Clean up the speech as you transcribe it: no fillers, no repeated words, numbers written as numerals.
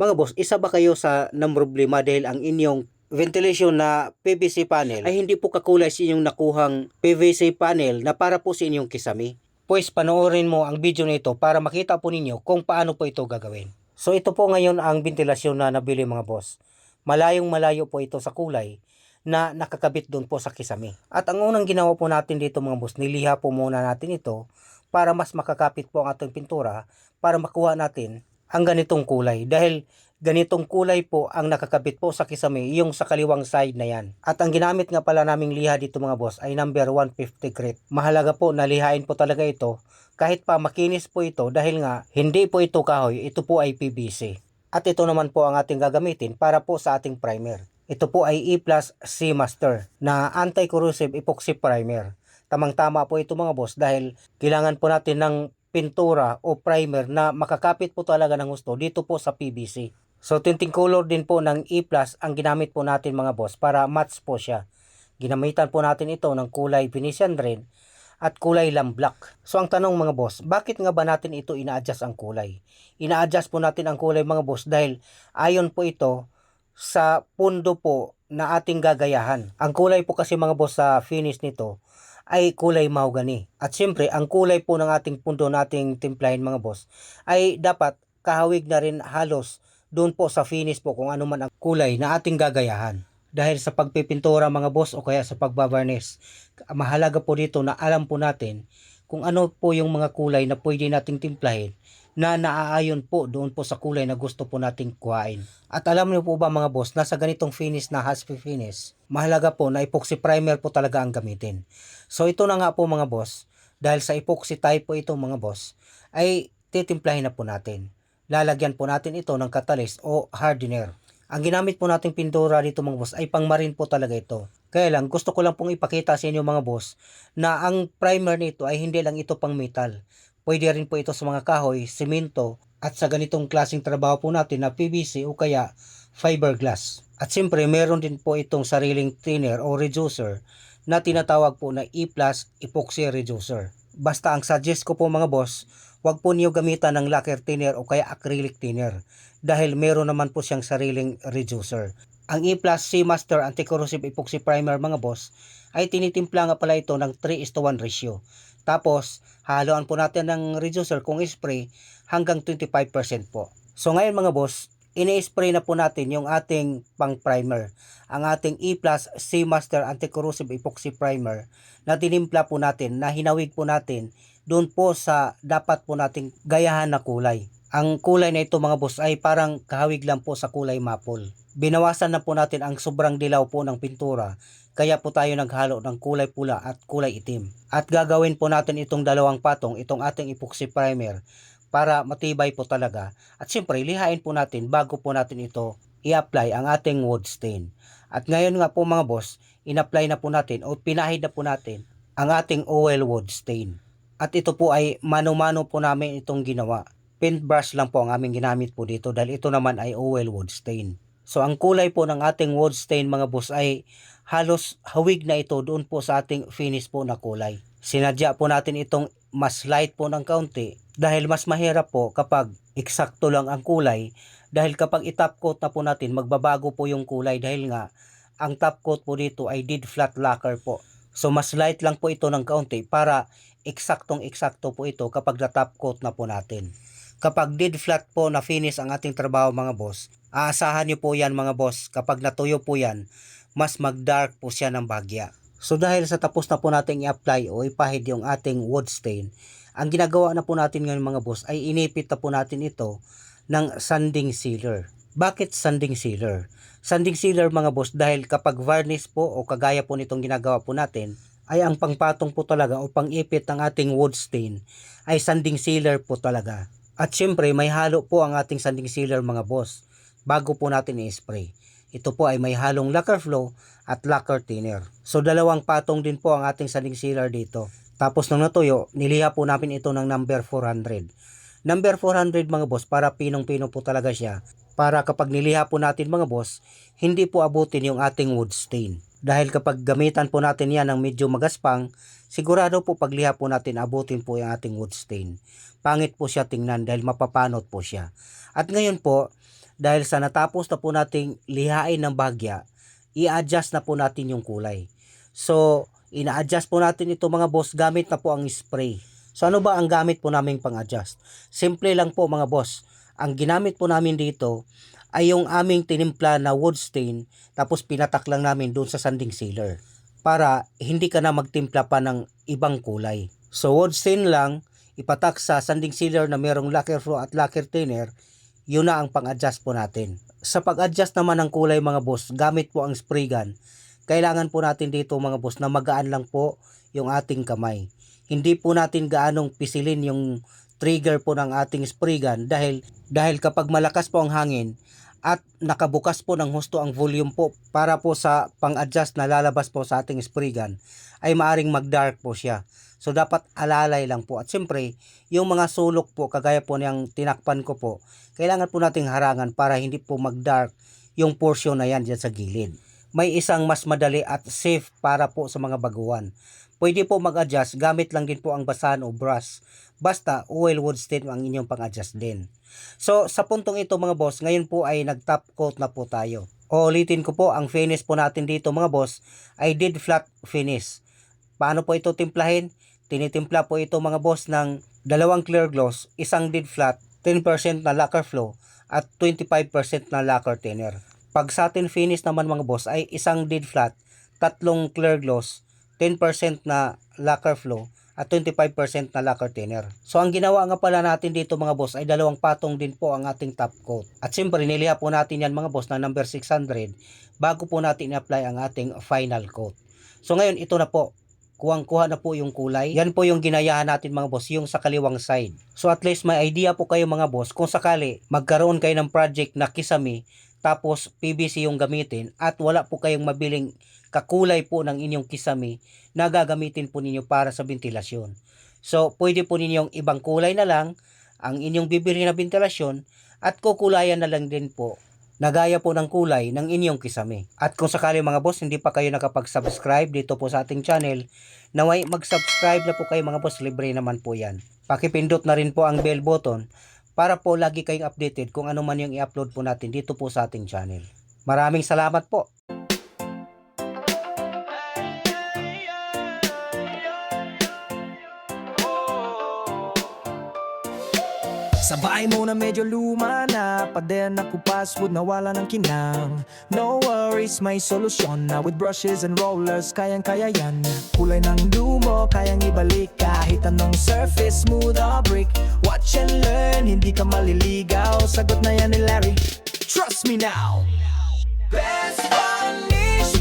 Mga boss, isa ba kayo sa namroblema dahil ang inyong ventilation na PVC panel ay hindi po kakulay sa inyong nakuhang PVC panel na para po sa inyong kisame? Pues panoorin mo ang video na ito para makita po ninyo kung paano po ito gagawin. So ito po ngayon ang ventilasyon na nabili mga boss. Malayong malayo po ito sa kulay na nakakabit doon po sa kisame. At ang unang ginawa po natin dito mga boss, niliha po muna natin ito para mas makakapit po ang ating pintura para makuha natin ang ganitong kulay. Dahil ganitong kulay po ang nakakabit po sa kisame, yung sa kaliwang side na yan. At ang ginamit nga pala naming liha dito mga boss ay number 150 grit. Mahalaga po na lihain po talaga ito kahit pa makinis po ito dahil nga hindi po ito kahoy, ito po ay PVC. At ito naman po ang ating gagamitin para po sa ating primer. Ito po ay E+ Seamaster na anti-corrosive epoxy primer. Tamang-tama po ito mga boss dahil kailangan po natin ng pintura o primer na makakapit po talaga ng gusto dito po sa PVC. So tinting color din po ng E+ ang ginamit po natin mga boss para match po siya. Ginamitan po natin ito ng kulay Venetian red at kulay black. So ang tanong mga boss, bakit nga ba natin ito ina-adjust ang kulay? Ina-adjust po natin ang kulay mga boss dahil ayon po ito sa pundo po na ating gagayahan. Ang kulay po kasi mga boss sa finish nito ay kulay mahogany. At siyempre, ang kulay po ng ating pundo nating timplahin mga boss ay dapat kahawig na rin halos doon po sa finish po kung ano man ang kulay na ating gagayahan. Dahil sa pagpipintura mga boss o kaya sa pagbabarnish, mahalaga po dito na alam po natin kung ano po yung mga kulay na pwede nating timplahin na naaayon po doon po sa kulay na gusto po nating kuhain. At alam niyo po ba mga boss, na sa ganitong finish na Husky finish, mahalaga po na epoxy primer po talaga ang gamitin. So ito na nga po mga boss, dahil sa epoxy type po ito mga boss, ay titimplahin na po natin. Lalagyan po natin ito ng catalyst o hardener. Ang ginamit po nating pintura dito mga boss ay pangmarin po talaga ito. Kaya lang, gusto ko lang pong ipakita sa inyo mga boss na ang primer nito ay hindi lang ito pang metal. Pwede rin po ito sa mga kahoy, simento, at sa ganitong klaseng trabaho po natin na PVC o kaya fiberglass. At siyempre, meron din po itong sariling thinner o reducer na tinatawag po na E+ epoxy reducer. Basta ang suggest ko po mga boss, wag po niyo gamitan ng lacquer thinner o kaya acrylic thinner dahil meron naman po siyang sariling reducer. Ang E+ Seamaster Anti-Corrosive Epoxy Primer mga boss ay tinitimpla nga pala ito ng 3:1 ratio. Tapos, haluan po natin ng reducer kung spray hanggang 25% po. So ngayon mga boss, ini-spray na po natin yung ating pang primer. Ang ating E+ Seamaster Anti-Corrosive Epoxy Primer na tinimpla po natin, na hinawig po natin doon po sa dapat po nating gayahan na kulay. Ang kulay na ito mga boss ay parang kahawig lang po sa kulay maple. Binawasan na po natin ang sobrang dilaw po ng pintura, kaya po tayo naghalo ng kulay pula at kulay itim. At gagawin po natin itong dalawang patong, itong ating epoxy primer, para matibay po talaga. At siyempre, lihain po natin bago po natin ito i-apply ang ating wood stain. At ngayon nga po mga boss, in-apply na po natin o pinahid na po natin ang ating oil wood stain. At ito po ay mano-mano po namin itong ginawa. Paintbrush lang po ang aming ginamit po dito dahil ito naman ay oil wood stain. So ang kulay po ng ating wood stain mga boss ay halos hawig na ito doon po sa ating finish po na kulay. Sinadya po natin itong mas light po ng kaunti dahil mas mahirap po kapag eksakto lang ang kulay, dahil kapag i-top coat na po natin magbabago po yung kulay dahil nga ang top coat po dito ay dead flat lacquer po. So mas light lang po ito ng kaunti para eksaktong eksakto po ito kapag na-top coat na po natin. Kapag dead flat po na finish ang ating trabaho mga boss, aasahan nyo po yan mga boss, kapag natuyo po yan, mas mag-dark po siya ng bahagya. So dahil sa tapos na po natin i-apply o ipahid yung ating wood stain, ang ginagawa na po natin ngayon mga boss ay inipit na po natin ito ng sanding sealer. Bakit sanding sealer? Sanding sealer mga boss dahil kapag varnish po o kagaya po nitong ginagawa po natin, ay ang pangpatong po talaga o pangipit ng ating wood stain ay sanding sealer po talaga. At syempre may halo po ang ating sanding sealer mga boss bago po natin i-spray. Ito po ay may halong lacquer flow at lacquer thinner. So dalawang patong din po ang ating sanding sealer dito. Tapos nung natuyo, niliha po namin ito ng number 400. Number 400 mga boss para pinong-pino po talaga siya. Para kapag niliha po natin mga boss, hindi po abutin yung ating wood stain. Dahil kapag gamitan po natin yan ng medyo magaspang, sigurado po pagliha po natin abutin po yung ating wood stain. Pangit po siya tingnan dahil mapapanot po siya. At ngayon po, dahil sa natapos na po nating lihain ng bahagya, i-adjust na po natin yung kulay. So, ina-adjust po natin ito mga boss gamit na po ang spray. So, ano ba ang gamit po namin pang-adjust? Simple lang po mga boss. Ang ginamit po namin dito ay yung aming tinimpla na wood stain, tapos pinatak lang namin doon sa sanding sealer para hindi ka na magtimpla pa ng ibang kulay. So, wood stain lang, ipatak sa sanding sealer na merong lacquer flow at lacquer thinner, yun na ang pang-adjust po natin. Sa pag-adjust naman ng kulay mga boss, gamit po ang spray gun, kailangan po natin dito mga boss na magaan lang po yung ating kamay. Hindi po natin gaanong pisilin yung trigger po ng ating spray gun dahil kapag malakas po ang hangin at nakabukas po ng husto ang volume po para po sa pang-adjust na lalabas po sa ating spray gun, ay maaring mag-dark po siya. So dapat alalay lang po. At siyempre, yung mga sulok po, kagaya po niyang tinakpan ko po, kailangan po nating harangan para hindi po mag-dark yung portion na yan dyan sa gilid. May isang mas madali at safe para po sa mga baguhan. Pwede po mag-adjust, gamit lang din po ang basahan o brush. Basta oil wood stain ang inyong pang-adjust din. So sa puntong ito mga boss, ngayon po ay nag-top coat na po tayo. Ulitin ko po, ang finish po natin dito mga boss ay dead flat finish. Paano po ito timplahin? Tinitimpla po ito mga boss ng 2 clear gloss, isang dead flat, 10% na lacquer flow at 25% na lacquer thinner. Pag satin finish naman mga boss ay isang dead flat, 3 clear gloss, 10% na lacquer flow at 25% na lacquer thinner. So ang ginawa nga pala natin dito mga boss ay 2 patong din po ang ating top coat. At siyempre niliha po natin yan mga boss na number 600 bago po natin i-apply ang ating final coat. So ngayon ito na po, kuhang-kuha na po yung kulay. Yan po yung ginayahan natin mga boss, yung sa kaliwang side. So at least may idea po kayo mga boss kung sakali magkaroon kayo ng project na kisame tapos PVC yung gamitin at wala po kayong mabiling kakulay po ng inyong kisame na gagamitin po ninyo para sa ventilasyon. So pwede po ninyong ibang kulay na lang ang inyong bibili na ventilasyon at kukulayan na lang din po na gaya po ng kulay ng inyong kisame. At kung sakali mga boss hindi pa kayo nakapag-subscribe dito po sa ating channel, naway mag-subscribe na po kayo mga boss, libre naman po yan. Pakipindot na rin po ang bell button para po lagi kayong updated kung ano man yung i-upload po natin dito po sa ating channel. Maraming salamat po. Sa bahay mo na medyo luma na, pader na kupas, wood nawala ng kinang. No worries, may solusyon na. With brushes and rollers, kayang-kaya yan. Kulay ng dumo, kayang ibalik. Kahit anong surface, smooth or brick. Watch and learn, hindi ka maliligaw. Sagot na yan ni Larry, trust me now. Best Vanish